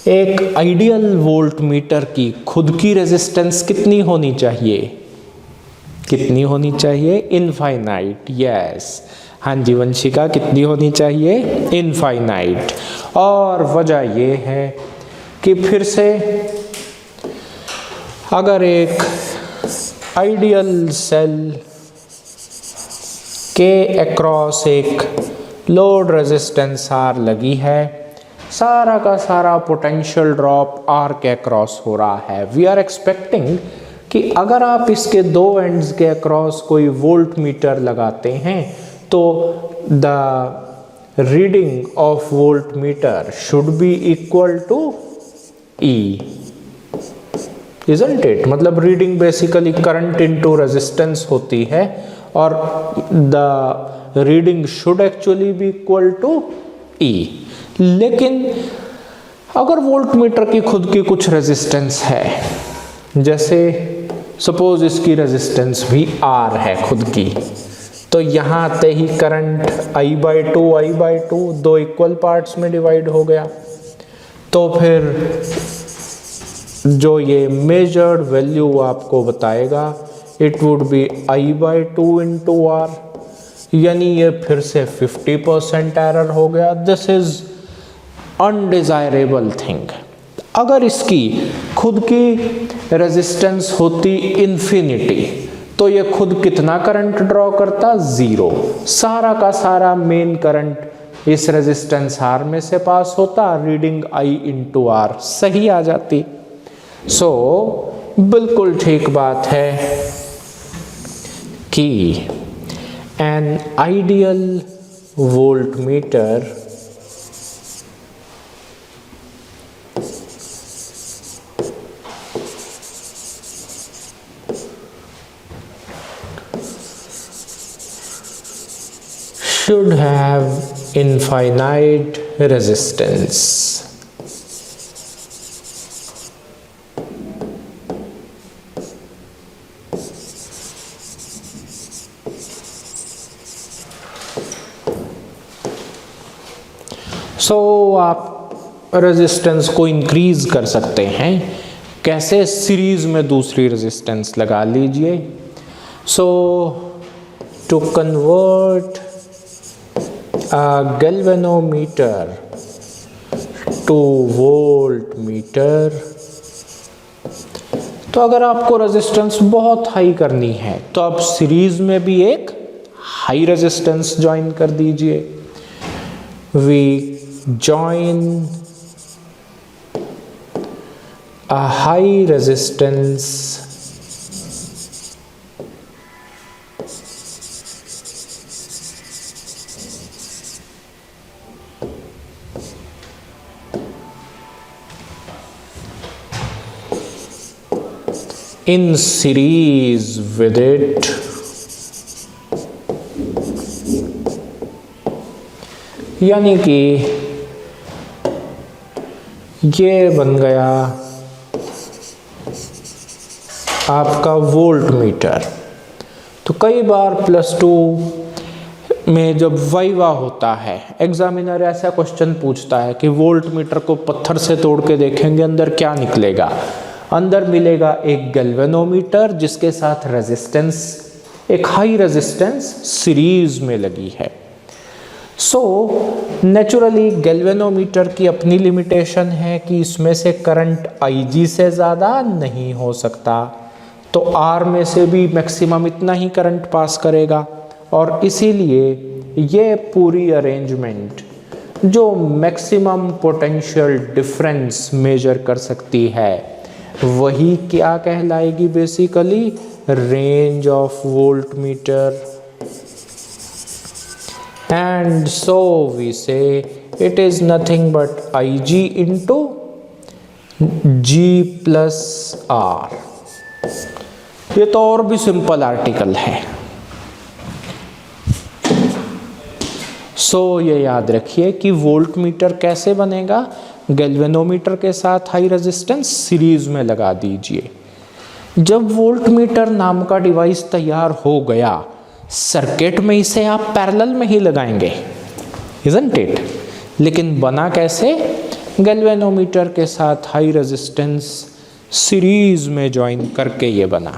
एक ideal volt meter की खुद की रेजिस्टेंस कितनी होनी चाहिए? कितनी होनी चाहिए? इनफाइनाइट। यस, हाँ जी वंशिका, कितनी होनी चाहिए? इनफाइनाइट। और वजह ये है कि फिर से अगर एक आइडियल सेल के अक्रॉस एक लोड रेजिस्टेंस आर लगी है, सारा का सारा पोटेंशियल ड्रॉप आर के अक्रॉस हो रहा है। वी आर एक्सपेक्टिंग कि अगर आप इसके दो एंड्स के अक्रॉस कोई वोल्ट मीटर लगाते हैं तो the reading of volt meter should be equal to E, isn't it? मतलब reading basically current into resistance होती है और the reading should actually be equal to E. लेकिन अगर वोल्ट मीटर की खुद की कुछ रेजिस्टेंस है, जैसे सपोज इसकी रेजिस्टेंस भी आर है खुद की, तो यहाँ आते ही करंट I/2 दो इक्वल पार्ट्स में डिवाइड हो गया, तो फिर जो ये मेजर्ड वैल्यू आपको बताएगा it would be I/2 into R, यानी ये फिर से 50% एरर हो गया। This is undesirable thing. अगर इसकी खुद की रेजिस्टेंस होती इन्फिनिटी तो ये खुद कितना करंट ड्रॉ करता? जीरो। सारा का सारा मेन करंट इस रेजिस्टेंस आर में से पास होता, रीडिंग I/R सही आ जाती। सो बिल्कुल ठीक बात है कि an ideal volt meter should have infinite resistance. आप रेजिस्टेंस को इंक्रीज कर सकते हैं। कैसे? सीरीज में दूसरी रेजिस्टेंस लगा लीजिए। To convert a galvanometer to voltmeter, तो अगर आपको रेजिस्टेंस बहुत हाई करनी है तो आप सीरीज में भी एक हाई रेजिस्टेंस ज्वाइन कर दीजिए। We join a high resistance in series with it, यानी कि ये बन गया आपका वोल्ट मीटर। तो कई बार +2 में जब वाइवा होता है, एग्जामिनर ऐसा क्वेश्चन पूछता है कि वोल्ट मीटर को पत्थर से तोड़ के देखेंगे अंदर क्या निकलेगा। अंदर मिलेगा एक गैल्वेनोमीटर जिसके साथ रेजिस्टेंस, एक हाई रेजिस्टेंस सीरीज में लगी है। नेचुरली गैल्वेनोमीटर की अपनी लिमिटेशन है कि इसमें से करंट Ig से ज़्यादा नहीं हो सकता, तो R में से भी मैक्सिमम इतना ही करंट पास करेगा, और इसीलिए ये पूरी अरेंजमेंट जो मैक्सिमम पोटेंशियल डिफरेंस मेजर कर सकती है वही क्या कहलाएगी? Basically range of volt meter. And so we say it is nothing but Ig into G+R। ये तो और भी सिंपल आर्टिकल है। ये याद रखिए कि वोल्ट मीटर कैसे बनेगा? गैल्वेनोमीटर के साथ हाई रेजिस्टेंस सीरीज में लगा दीजिए। जब वोल्ट मीटर नाम का डिवाइस तैयार हो गया, सर्किट में इसे आप पैरेलल में ही लगाएंगे, इजंट इट? लेकिन बना कैसे? गैल्वेनोमीटर के साथ हाई रेजिस्टेंस सीरीज में ज्वाइन करके ये बना।